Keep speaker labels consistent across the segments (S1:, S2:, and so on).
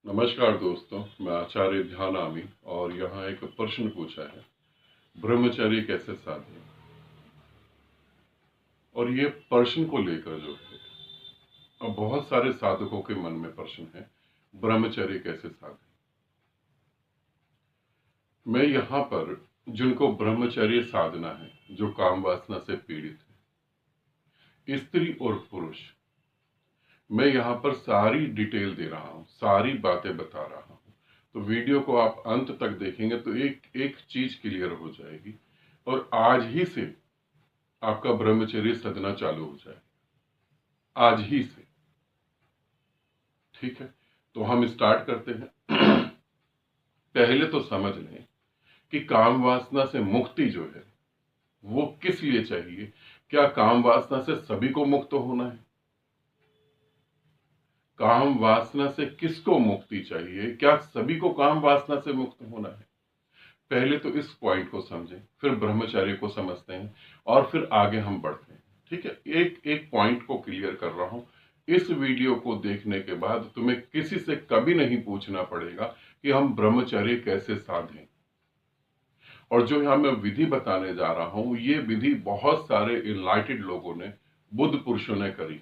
S1: नमस्कार दोस्तों, मैं आचार्य ध्यान आमी और यहाँ एक प्रश्न पूछा है, ब्रह्मचर्य कैसे साधें। और ये प्रश्न को लेकर जो है अब बहुत सारे साधकों के मन में प्रश्न है, ब्रह्मचर्य कैसे साधें। मैं यहाँ पर जिनको ब्रह्मचर्य साधना है, जो काम वासना से पीड़ित है, स्त्री और पुरुष, मैं यहाँ पर सारी डिटेल दे रहा हूँ, सारी बातें बता रहा हूँ। तो वीडियो को आप अंत तक देखेंगे तो एक एक चीज क्लियर हो जाएगी और आज ही से आपका ब्रह्मचर्य सदना चालू हो जाए, आज ही से। ठीक है, तो हम स्टार्ट करते हैं। पहले तो समझ लें कि काम वासना से मुक्ति जो है वो किस लिए चाहिए। क्या काम वासना से सभी को मुक्त होना है? काम वासना से किसको मुक्ति चाहिए? क्या सभी को काम वासना से मुक्त होना है? पहले तो इस पॉइंट को समझें, फिर ब्रह्मचर्य को समझते हैं और फिर आगे हम बढ़ते हैं। ठीक है, एक एक पॉइंट को क्लियर कर रहा हूं। इस वीडियो को देखने के बाद तुम्हें किसी से कभी नहीं पूछना पड़ेगा कि हम ब्रह्मचर्य कैसे साधें। और जो यहां मैं विधि बताने जा रहा हूं, ये विधि बहुत सारे इनलाइटेड लोगों ने, बुद्ध पुरुषों ने करी।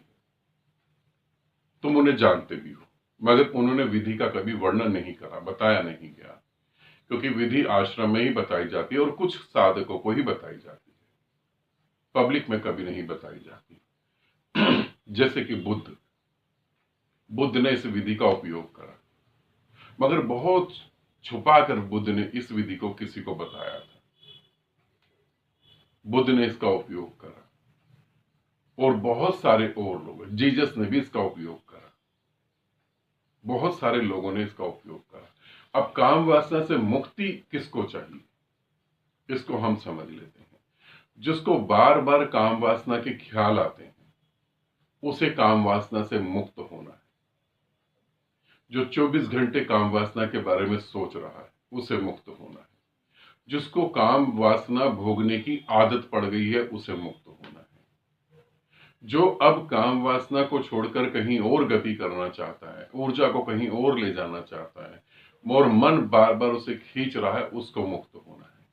S1: तुम उन्हें जानते भी हो, मगर उन्होंने विधि का कभी वर्णन नहीं करा, बताया नहीं गया, क्योंकि विधि आश्रम में ही बताई जाती है और कुछ साधकों को ही बताई जाती है, पब्लिक में कभी नहीं बताई जाती। जैसे कि बुद्ध ने इस विधि का उपयोग करा, मगर बहुत छुपाकर बुद्ध ने इस विधि को किसी को बताया था। बुद्ध ने इसका उपयोग करा और बहुत सारे और लोग, जीसस ने भी इसका उपयोग करा, बहुत सारे लोगों ने इसका उपयोग करा। अब काम वासना से मुक्ति किसको चाहिए, इसको हम समझ लेते हैं। जिसको बार बार काम वासना के ख्याल आते हैं, उसे काम वासना से मुक्त होना है। जो 24 घंटे काम वासना के बारे में सोच रहा है, उसे मुक्त होना है। जिसको काम वासना भोगने की आदत पड़ गई है, उसे मुक्त होना है। जो अब काम वासना को छोड़कर कहीं और गति करना चाहता है, ऊर्जा को कहीं और ले जाना चाहता है और मन बार बार उसे खींच रहा है, उसको मुक्त होना है।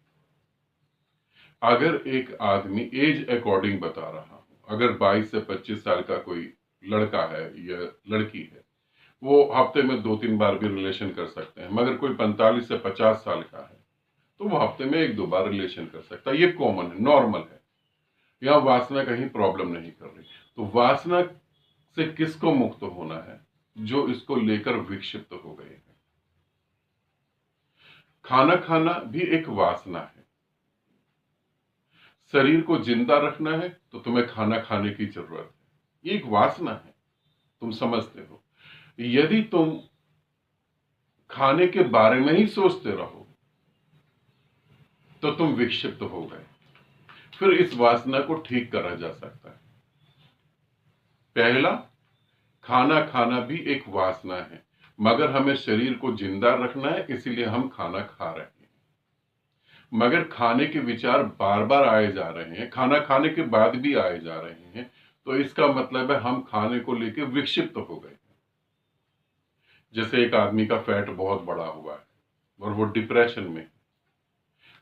S1: अगर एक आदमी एज अकॉर्डिंग बता रहा हूं, अगर 22 से 25 साल का कोई लड़का है या लड़की है, वो हफ्ते में 2-3 बार भी रिलेशन कर सकते हैं। मगर कोई 45 से 50 साल का है तो वो हफ्ते में 1-2 बार रिलेशन कर सकता है। ये कॉमन है, नॉर्मल है। यहाँ वासना कहीं प्रॉब्लम नहीं कर रही। तो वासना से किसको मुक्त होना है? जो इसको लेकर विक्षिप्त हो गए हैं। खाना खाना भी एक वासना है। शरीर को जिंदा रखना है तो तुम्हें खाना खाने की जरूरत है, ये एक वासना है, तुम समझते हो। यदि तुम खाने के बारे में ही सोचते रहो तो तुम विक्षिप्त हो गए। फिर इस वासना को ठीक करा जा सकता है। पहला, खाना खाना भी एक वासना है, मगर हमें शरीर को जिंदा रखना है, इसीलिए हम खाना खा रहे हैं। मगर खाने के विचार बार बार आए जा रहे हैं, खाना खाने के बाद भी आए जा रहे हैं, तो इसका मतलब है हम खाने को लेकर विक्षिप्त हो गए। जैसे एक आदमी का फैट बहुत बड़ा हुआ है और वो डिप्रेशन में,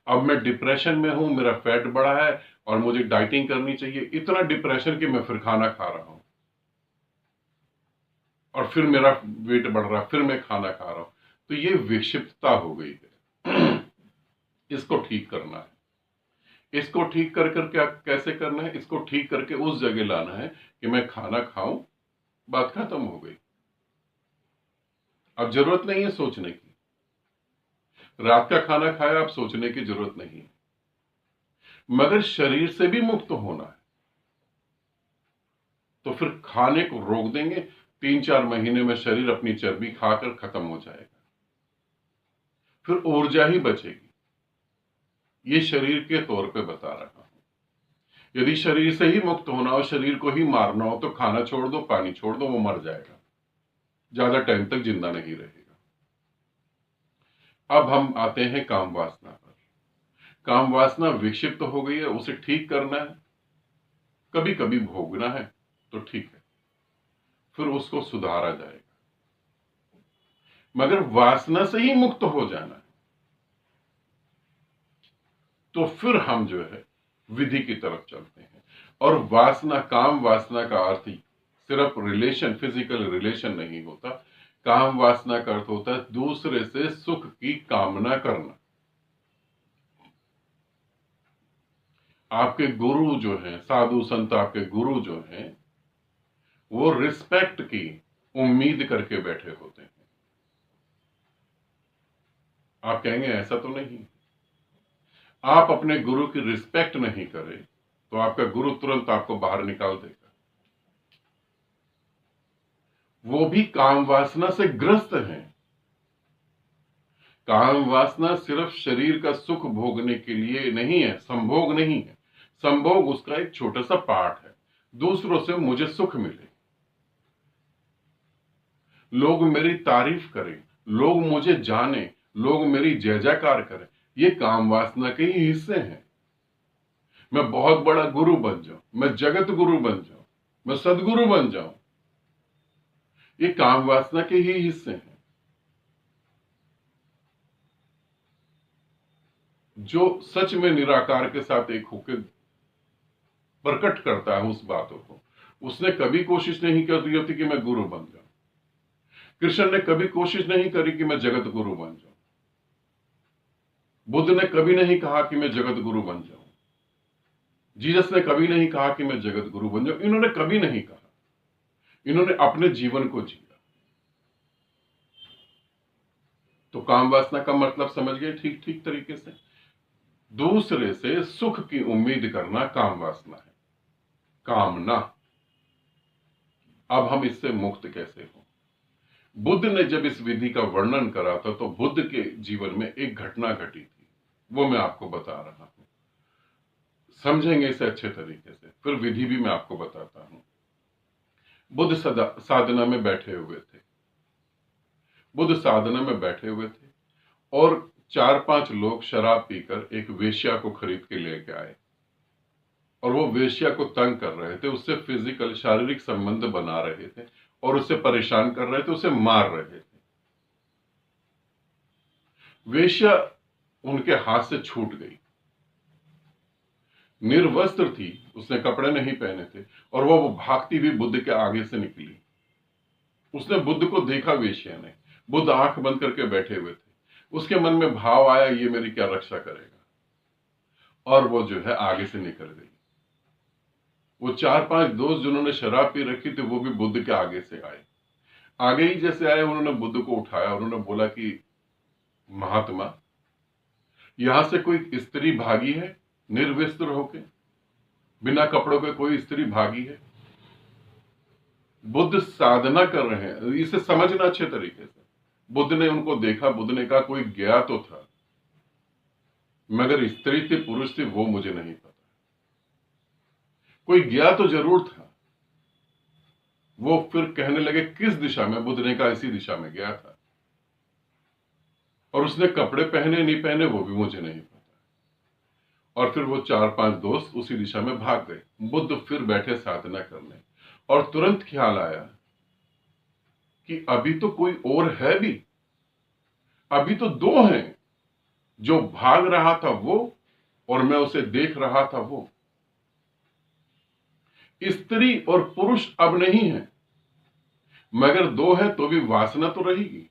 S1: अब मैं डिप्रेशन में हूं, मेरा फैट बड़ा है और मुझे डाइटिंग करनी चाहिए, इतना डिप्रेशन कि मैं फिर खाना खा रहा हूं और फिर मेरा वेट बढ़ रहा है, फिर मैं खाना खा रहा हूं। तो ये विक्षिप्तता हो गई है। इसको ठीक करना है। इसको ठीक कर कर क्या कैसे करना है? इसको ठीक करके उस जगह लाना है कि मैं खाना खाऊं, बात खत्म हो गई। अब जरूरत नहीं है सोचने की। रात का खाना खाया, अब सोचने की जरूरत नहीं है। मगर शरीर से भी मुक्त होना है तो फिर खाने को रोक देंगे, 3-4 महीने में शरीर अपनी चर्बी खाकर खत्म हो जाएगा, फिर ऊर्जा ही बचेगी। ये शरीर के तौर पे बता रहा हूं। यदि शरीर से ही मुक्त होना हो, शरीर को ही मारना हो, तो खाना छोड़ दो, पानी छोड़ दो, वो मर जाएगा, ज्यादा टाइम तक जिंदा नहीं रहेगा। अब हम आते हैं काम वासना पर। काम वासना विक्षिप्त हो गई है, उसे ठीक करना है। कभी कभी भोगना है तो ठीक है, फिर उसको सुधारा जाएगा। मगर वासना से ही मुक्त हो जाना है, तो फिर हम जो है विधि की तरफ चलते हैं। और वासना, काम वासना का अर्थ ही सिर्फ रिलेशन, फिजिकल रिलेशन नहीं होता। काम वासना का अर्थ होता है दूसरे से सुख की कामना करना। आपके गुरु जो हैं, साधु संत आपके गुरु जो हैं, वो रिस्पेक्ट की उम्मीद करके बैठे होते हैं। आप कहेंगे ऐसा तो नहीं, आप अपने गुरु की रिस्पेक्ट नहीं करें तो आपका गुरु तुरंत आपको बाहर निकाल देगा। वो भी काम वासना से ग्रस्त हैं। काम वासना सिर्फ शरीर का सुख भोगने के लिए नहीं है, संभोग नहीं है। संभोग उसका एक छोटा सा पार्ट है। दूसरों से मुझे सुख मिले, लोग मेरी तारीफ करें, लोग मुझे जाने, लोग मेरी जय जयकार करें, ये काम वासना के ही हिस्से हैं। मैं बहुत बड़ा गुरु बन जाऊं, मैं जगत गुरु बन जाऊं, मैं सदगुरु बन जाऊं, ये काम वासना के ही हिस्से हैं। जो सच में निराकार के साथ एक होकर प्रकट करता है उस बातों को, उसने कभी कोशिश नहीं करती होती कि मैं गुरु बन जाऊं। कृष्ण ने कभी कोशिश नहीं करी कि मैं जगत गुरु बन जाऊं। बुद्ध ने कभी नहीं कहा कि मैं जगत गुरु बन जाऊं। जीसस ने कभी नहीं कहा कि मैं जगत गुरु बन जाऊं। इन्होंने कभी नहीं कहा, इन्होंने अपने जीवन को जिया। तो काम वासना का मतलब समझ गए ठीक ठीक तरीके से। दूसरे से सुख की उम्मीद करना काम वासना है, कामना। अब हम इससे मुक्त कैसे हो? बुद्ध ने जब इस विधि का वर्णन करा था तो बुद्ध के जीवन में एक घटना घटी थी, वो मैं आपको बता रहा हूं। समझेंगे इसे अच्छे तरीके से, फिर विधि भी मैं आपको बताता हूं। बुद्ध साधना में बैठे हुए थे। बुद्ध साधना में बैठे हुए थे और 4-5 लोग शराब पीकर एक वेश्या को खरीद के लेके आए और वो वेश्या को तंग कर रहे थे, उससे फिजिकल, शारीरिक संबंध बना रहे थे और उससे परेशान कर रहे थे, उसे मार रहे थे। वेश्या उनके हाथ से छूट गई, निर्वस्त्र थी, उसने कपड़े नहीं पहने थे और वो भागती हुई बुद्ध के आगे से निकली। उसने बुद्ध को देखा, वेश्या ने। बुद्ध आंख बंद करके बैठे हुए थे। उसके मन में भाव आया, ये मेरी क्या रक्षा करेगा, और वो जो है आगे से निकल गई। वो 4-5 दोस्त जिन्होंने शराब पी रखी थी वो भी बुद्ध के आगे से आए। आगे ही जैसे आए, उन्होंने बुद्ध को उठाया, उन्होंने बोला कि महात्मा, यहां से कोई स्त्री भागी है निर्वस्त्र होके? बिना कपड़ों के कोई स्त्री भागी है? बुद्ध साधना कर रहे हैं, इसे समझना अच्छे तरीके से। बुद्ध ने उनको देखा, बुद्ध ने कहा कोई गया तो था, मगर स्त्री थी पुरुष थी वो मुझे नहीं पता। कोई गया तो जरूर था। वो फिर कहने लगे किस दिशा में? बुद्ध ने कहा इसी दिशा में गया था, और उसने कपड़े पहने नहीं पहने वो भी मुझे नहीं पता। और फिर वो 4-5 दोस्त उसी दिशा में भाग गए। बुद्ध फिर बैठे साधना करने और तुरंत ख्याल आया कि अभी तो कोई और है भी, अभी तो 2 हैं, जो भाग रहा था वो और मैं उसे देख रहा था वो। स्त्री और पुरुष अब नहीं है, मगर 2 है तो भी वासना तो रहेगी।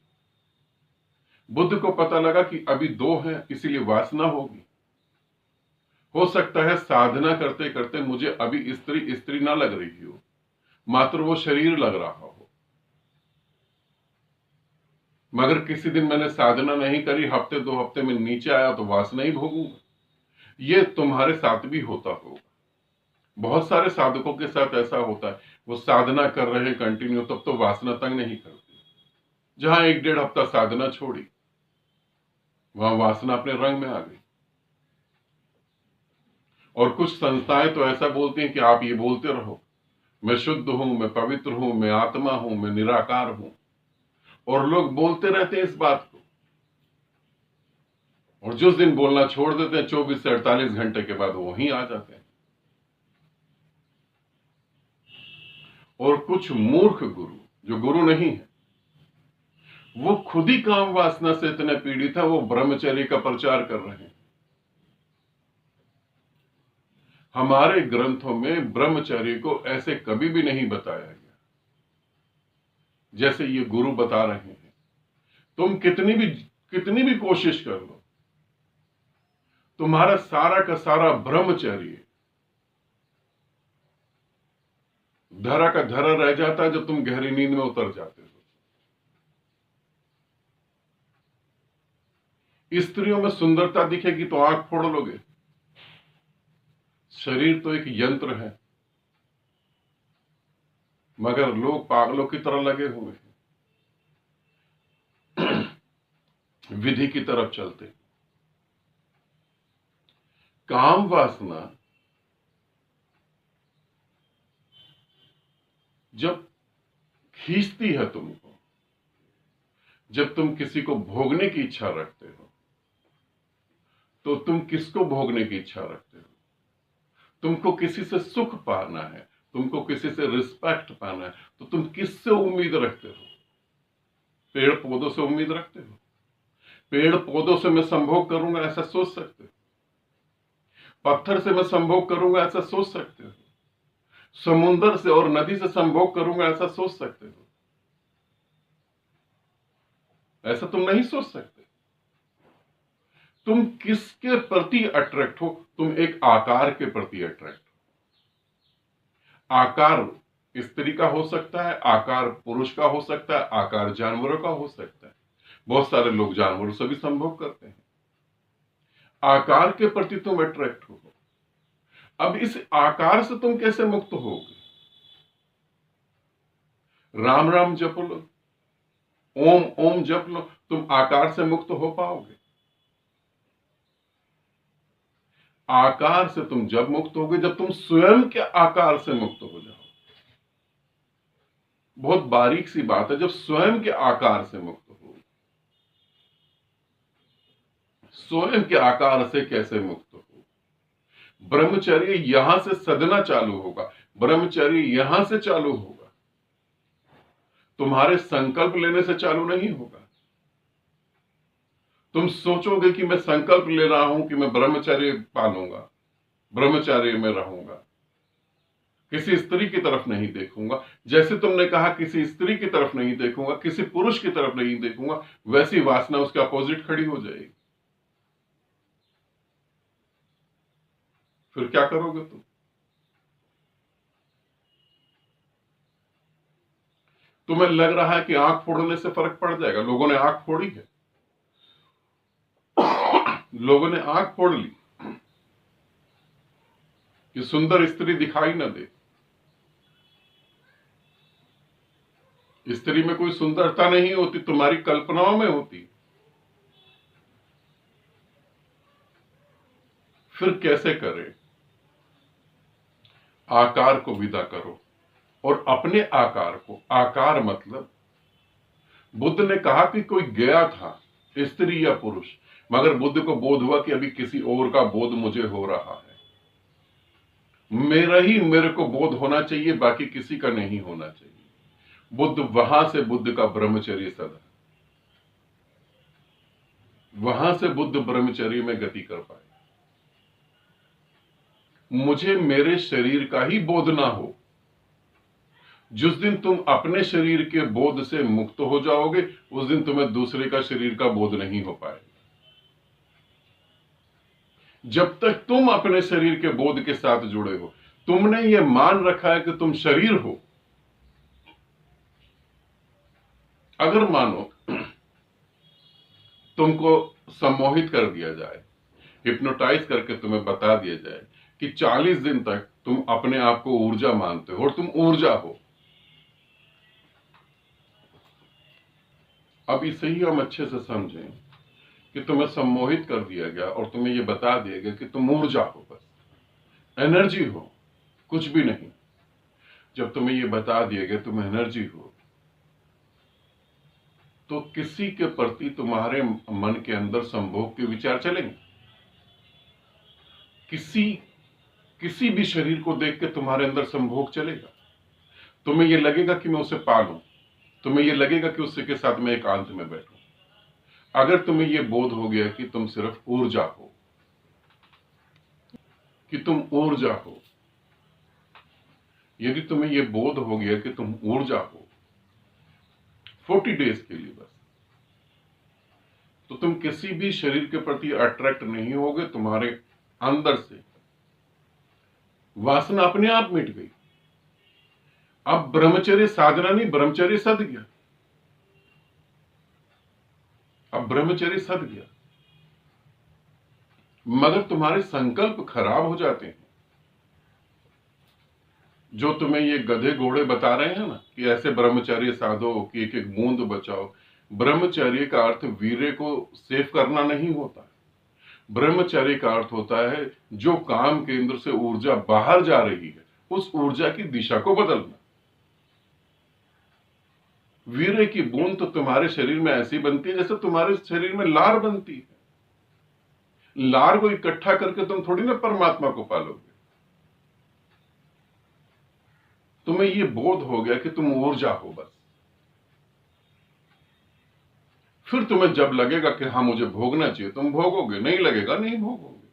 S1: बुद्ध को पता लगा कि अभी 2 हैं, इसीलिए वासना होगी। हो सकता है साधना करते करते मुझे अभी स्त्री स्त्री ना लग रही हो, मात्र वो शरीर लग रहा हो। मगर किसी दिन मैंने साधना नहीं करी, हफ्ते 2 हफ्ते में नीचे आया तो वासना ही भोगूंगा। ये तुम्हारे साथ भी होता होगा। बहुत सारे साधकों के साथ ऐसा होता है, वो साधना कर रहे हैं कंटिन्यू, तब तो वासना तंग नहीं करती। जहां 1-1.5 हफ्ता साधना छोड़ी, वहां वासना अपने रंग में आ गई। और कुछ संस्थाएं तो ऐसा बोलती हैं कि आप ये बोलते रहो, मैं शुद्ध हूं, मैं पवित्र हूं, मैं आत्मा हूं, मैं निराकार हूं, और लोग बोलते रहते हैं इस बात को। और जिस दिन बोलना छोड़ देते हैं 24 से 48 घंटे के बाद वो वहीं आ जाते हैं। और कुछ मूर्ख गुरु, जो गुरु नहीं है, वो खुद ही काम वासना से इतने पीड़ित है, वो ब्रह्मचर्य का प्रचार कर रहे हैं। हमारे ग्रंथों में ब्रह्मचर्य को ऐसे कभी भी नहीं बताया गया जैसे ये गुरु बता रहे हैं। तुम कितनी भी कोशिश कर लो, तुम्हारा सारा का सारा ब्रह्मचर्य धरा का धरा रह जाता है जब तुम गहरी नींद में उतर जाते हो। स्त्रियों में सुंदरता दिखेगी तो आंख फोड़ लोगे। शरीर तो एक यंत्र है, मगर लोग पागलों की तरह लगे हुए हैं, विधि की तरफ चलते। काम वासना जब खींचती है तुमको, जब तुम किसी को भोगने की इच्छा रखते हो, तो तुम किसको भोगने की इच्छा रखते हो? तुमको किसी से सुख पाना है, तुमको किसी से रिस्पेक्ट पाना है, तो तुम किससे उम्मीद रखते हो? पेड़ पौधों से उम्मीद रखते हो? पेड़ पौधों से मैं संभोग करूंगा ऐसा सोच सकते हो? पत्थर से मैं संभोग करूंगा ऐसा सोच सकते हो? समुद्र से और नदी से संभोग करूंगा ऐसा सोच सकते हो? ऐसा तुम नहीं सोच सकते। तुम किसके प्रति अट्रैक्ट हो? तुम एक आकार के प्रति अट्रैक्ट हो। आकार स्त्री का हो सकता है, आकार पुरुष का हो सकता है, आकार जानवरों का हो सकता है। बहुत सारे लोग जानवरों से भी संभोग करते हैं। आकार के प्रति तुम अट्रैक्ट हो। अब इस आकार से तुम कैसे मुक्त होगे? राम राम जप लो, ओम ओम जप लो, तुम आकार से मुक्त हो पाओगे? आकार से तुम जब मुक्त होगे जब तुम स्वयं के आकार से मुक्त हो जाओ। बहुत बारीक सी बात है, जब स्वयं के आकार से मुक्त हो। स्वयं के आकार से कैसे मुक्त हो? ब्रह्मचर्य यहां से सदना चालू होगा, ब्रह्मचर्य यहां से चालू होगा, तुम्हारे संकल्प लेने से चालू नहीं होगा। तुम सोचोगे कि मैं संकल्प ले रहा हूं कि मैं ब्रह्मचर्य पालूंगा, ब्रह्मचर्य में रहूंगा, किसी स्त्री की तरफ नहीं देखूंगा। जैसे तुमने कहा किसी स्त्री की तरफ नहीं देखूंगा, किसी पुरुष की तरफ नहीं देखूंगा, वैसी वासना उसके अपोजिट खड़ी हो जाएगी। फिर क्या करोगे तुम? तुम्हें लग रहा है कि आंख फोड़ने से फर्क पड़ जाएगा। लोगों ने आंख फोड़ी है, लोगों ने आंख फोड़ ली कि सुंदर स्त्री दिखाई न दे। स्त्री में कोई सुंदरता नहीं होती, तुम्हारी कल्पनाओं में होती। फिर कैसे करें? आकार को विदा करो और अपने आकार को, आकार मतलब बुद्ध ने कहा कि कोई गया था, स्त्री या पुरुष, मगर बुद्ध को बोध हुआ कि अभी किसी और का बोध मुझे हो रहा है, मेरे को बोध होना चाहिए, बाकी किसी का नहीं होना चाहिए। बुद्ध वहां से बुद्ध का ब्रह्मचर्य सदा, वहां से बुद्ध ब्रह्मचर्य में गति कर पाए। मुझे मेरे शरीर का ही बोध ना हो। जिस दिन तुम अपने शरीर के बोध से मुक्त हो जाओगे, उस दिन तुम्हें दूसरे का शरीर का बोध नहीं हो पाएगा। जब तक तुम अपने शरीर के बोध के साथ जुड़े हो, तुमने ये मान रखा है कि तुम शरीर हो। अगर मानो तुमको सम्मोहित कर दिया जाए, हिप्नोटाइज करके तुम्हें बता दिया जाए कि 40 दिन तक तुम अपने आप को ऊर्जा मानते हो और तुम ऊर्जा हो। अब इसे ही हम अच्छे से समझें कि तुम्हें सम्मोहित कर दिया गया और तुम्हें यह बता दिया गया कि तुम ऊर्जा हो, बस एनर्जी हो, कुछ भी नहीं। जब तुम्हें यह बता दिया गया तुम एनर्जी हो, तो किसी के प्रति तुम्हारे मन के अंदर संभोग के विचार चलेंगे। किसी भी शरीर को देख के तुम्हारे अंदर संभोग चलेगा। तुम्हें यह लगेगा कि मैं उसे पालूं, तुम्हें ये लगेगा कि उससे के साथ मैं एकांत में बैठूं। अगर तुम्हें ये बोध हो गया कि तुम सिर्फ ऊर्जा हो, कि तुम ऊर्जा हो, यदि तुम्हें ये बोध हो गया कि तुम ऊर्जा हो 40 डेज के लिए बस, तो तुम किसी भी शरीर के प्रति अट्रैक्ट नहीं होगे। तुम्हारे अंदर से वासना अपने आप मिट गई। अब ब्रह्मचर्य साधना नहीं, ब्रह्मचर्य सद गया। अब ब्रह्मचर्य सद गया, मगर तुम्हारे संकल्प खराब हो जाते हैं। जो तुम्हें ये गधे घोड़े बता रहे हैं ना कि ऐसे ब्रह्मचर्य साधो कि एक एक बूंद बचाओ, ब्रह्मचर्य का अर्थ वीर्य को सेव करना नहीं होता है। ब्रह्मचर्य का अर्थ होता है जो काम केंद्र से ऊर्जा बाहर जा रही है उस ऊर्जा की दिशा को बदलना। वीर्य की बूंद तो तुम्हारे शरीर में ऐसी बनती है जैसे तुम्हारे शरीर में लार बनती है। लार को इकट्ठा करके तुम थोड़ी ना परमात्मा को पालोगे। तुम्हें ये बोध हो गया कि तुम ऊर्जा हो बस। फिर तुम्हें जब लगेगा कि हाँ मुझे भोगना चाहिए, तुम भोगोगे, नहीं लगेगा नहीं भोगोगे।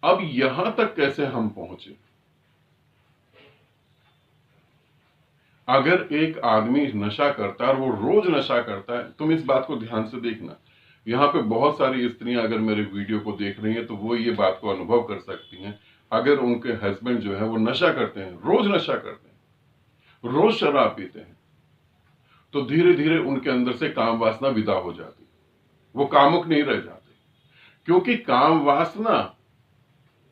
S1: अब यहां तक कैसे हम पहुंचे? अगर एक आदमी नशा करता है और वो रोज नशा करता है, तुम इस बात को ध्यान से देखना। यहाँ पे बहुत सारी स्त्रियां अगर मेरे वीडियो को देख रही हैं तो वो ये बात को अनुभव कर सकती हैं। अगर उनके हस्बैंड जो है वो नशा करते हैं, रोज नशा करते हैं, रोज शराब पीते हैं, तो धीरे धीरे उनके अंदर से काम वासना विदा हो जाती है। वो कामुक नहीं रह जाते, क्योंकि काम वासना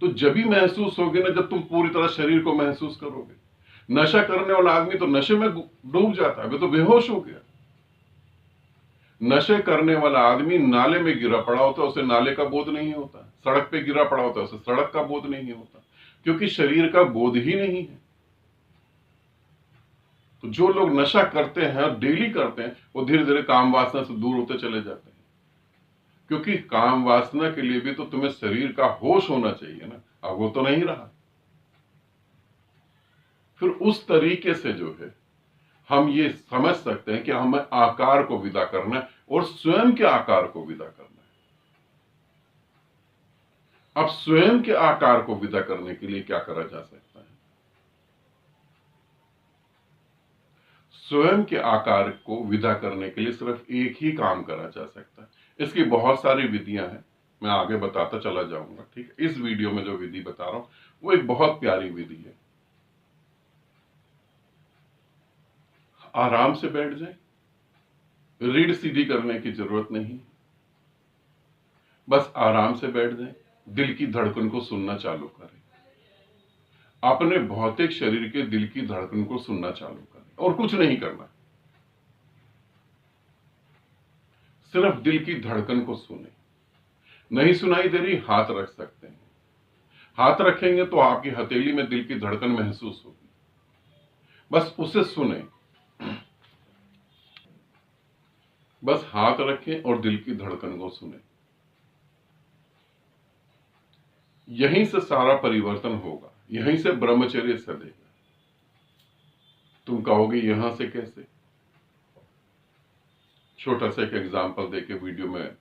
S1: तो जब ही महसूस होगी ना जब तुम पूरी तरह शरीर को महसूस करोगे। नशा करने वाला आदमी तो नशे में डूब जाता है, वे तो बेहोश हो गया। नशे करने वाला आदमी नाले में गिरा पड़ा होता है, उसे नाले का बोध नहीं होता। सड़क पे गिरा पड़ा होता है, उसे सड़क का बोध नहीं होता, क्योंकि शरीर का बोध ही नहीं है। तो जो लोग नशा करते हैं और डेली करते हैं वो धीरे धीरे काम वासना से दूर होते चले जाते हैं। क्योंकि काम वासना के लिए भी तो तुम्हें शरीर का होश होना चाहिए ना, अब वो तो नहीं रहा। फिर उस तरीके से जो है हम ये समझ सकते हैं कि हमें आकार को विदा करना है और स्वयं के आकार को विदा करना है। अब स्वयं के आकार को विदा करने के लिए क्या करा जा सकता है? स्वयं के आकार को विदा करने के लिए सिर्फ एक ही काम करा जा सकता है। इसकी बहुत सारी विधियां हैं, मैं आगे बताता चला जाऊंगा। ठीक है, इस वीडियो में जो विधि बता रहा हूं वो एक बहुत प्यारी विधि है। आराम से बैठ जाए, रीढ़ सीधी करने की जरूरत नहीं, बस आराम से बैठ जाए, दिल की धड़कन को सुनना चालू करें। अपने भौतिक शरीर के दिल की धड़कन को सुनना चालू करें और कुछ नहीं करना, सिर्फ दिल की धड़कन को सुने। नहीं सुनाई दे रही, हाथ रख सकते हैं। हाथ रखेंगे तो आपकी हथेली में दिल की धड़कन महसूस होगी, बस उसे सुने। बस हाथ रखें और दिल की धड़कन को सुने। यहीं से सारा परिवर्तन होगा, यहीं से ब्रह्मचर्य सदेगा। तुम कहोगे यहां से कैसे? छोटा सा एक एग्जाम्पल देके वीडियो में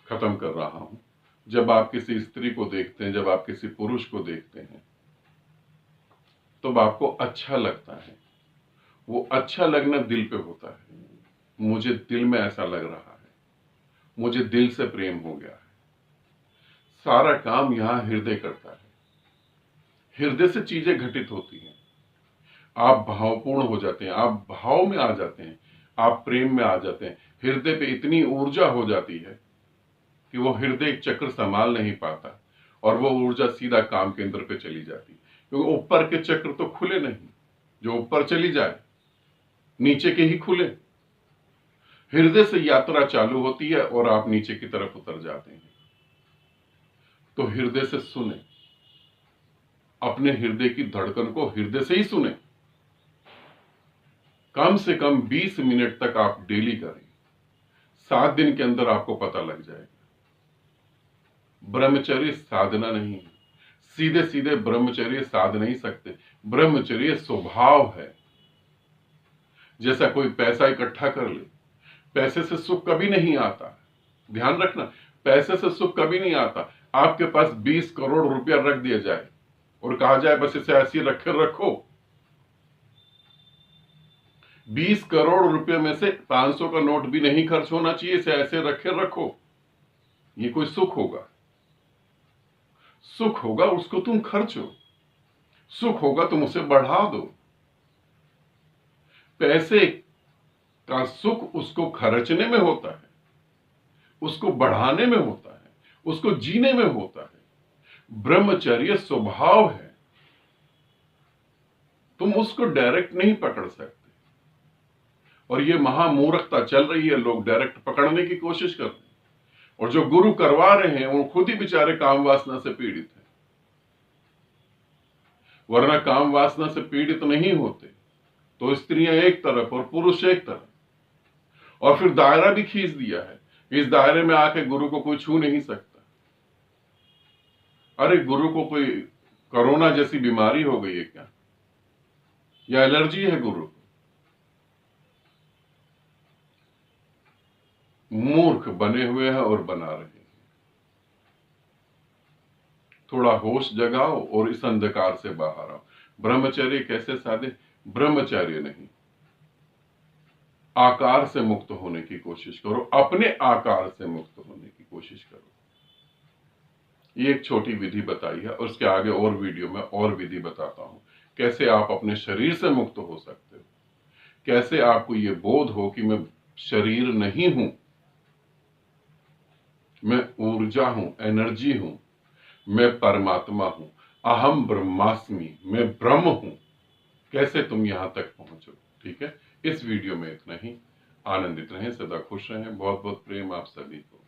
S1: खत्म कर रहा हूं। जब आप किसी स्त्री को देखते हैं, जब आप किसी पुरुष को देखते हैं, तो आपको अच्छा लगता है। वो अच्छा लगना दिल पे होता है। मुझे दिल में ऐसा लग रहा है, मुझे दिल से प्रेम हो गया है। सारा काम यहां हृदय करता है। हृदय से चीजें घटित होती हैं। आप भावपूर्ण हो जाते हैं, आप भाव में आ जाते हैं, आप प्रेम में आ जाते हैं। हृदय पे इतनी ऊर्जा हो जाती है कि वो हृदय एक चक्र संभाल नहीं पाता और वो ऊर्जा सीधा काम केंद्र पे चली जाती है। क्योंकि ऊपर के चक्र तो खुले नहीं, जो ऊपर चली जाए नीचे के ही खुले। हृदय से यात्रा चालू होती है और आप नीचे की तरफ उतर जाते हैं। तो हृदय से सुने, अपने हृदय की धड़कन को हृदय से ही सुने। कम से कम 20 मिनट तक आप डेली करें। 7 दिन के अंदर आपको पता लग जाएगा। ब्रह्मचर्य साधना नहीं है, सीधे सीधे ब्रह्मचर्य साध नहीं सकते। ब्रह्मचर्य स्वभाव है। जैसा कोई पैसा इकट्ठा कर ले। पैसे से सुख कभी नहीं आता, ध्यान रखना, पैसे से सुख कभी नहीं आता। आपके पास 20 करोड़ रुपया रख दिया जाए और कहा जाए बस इसे ऐसे रखे रखो, 20 करोड़ रुपए में से 500 का नोट भी नहीं खर्च होना चाहिए, इसे ऐसे रखे रखो, ये कोई सुख होगा? सुख होगा उसको तुम खर्चो, सुख होगा तुम उसे बढ़ा दो। पैसे का सुख उसको खर्चने में होता है, उसको बढ़ाने में होता है, उसको जीने में होता है। ब्रह्मचर्य स्वभाव है, तुम उसको डायरेक्ट नहीं पकड़ सकते। और ये महामूर्खता चल रही है, लोग डायरेक्ट पकड़ने की कोशिश करते हैं, और जो गुरु करवा रहे हैं वो खुद ही बेचारे काम वासना से पीड़ित हैं। वरना काम वासना से पीड़ित नहीं होते तो स्त्रियां एक तरफ और पुरुष एक तरफ, और फिर दायरा भी खींच दिया है, इस दायरे में आके गुरु को कोई छू नहीं सकता। अरे गुरु को कोई कोरोना जैसी बीमारी हो गई है क्या, या एलर्जी है गुरु को? मूर्ख बने हुए हैं और बना रहे हैं। थोड़ा होश जगाओ और इस अंधकार से बाहर आओ। ब्रह्मचर्य कैसे साधे? ब्रह्मचर्य नहीं, आकार से मुक्त होने की कोशिश करो, अपने आकार से मुक्त होने की कोशिश करो। ये एक छोटी विधि बताई है, और उसके आगे और वीडियो में और विधि बताता हूं कैसे आप अपने शरीर से मुक्त हो सकते हो, कैसे आपको ये बोध हो कि मैं शरीर नहीं हूं, मैं ऊर्जा हूं, एनर्जी हूं, मैं परमात्मा हूं, अहम ब्रह्मास्मि, मैं ब्रह्म हूं। कैसे तुम यहां तक पहुंचो? ठीक है, इस वीडियो में इतना ही। आनंदित रहें, सदा खुश रहें। बहुत बहुत प्रेम आप सभी को।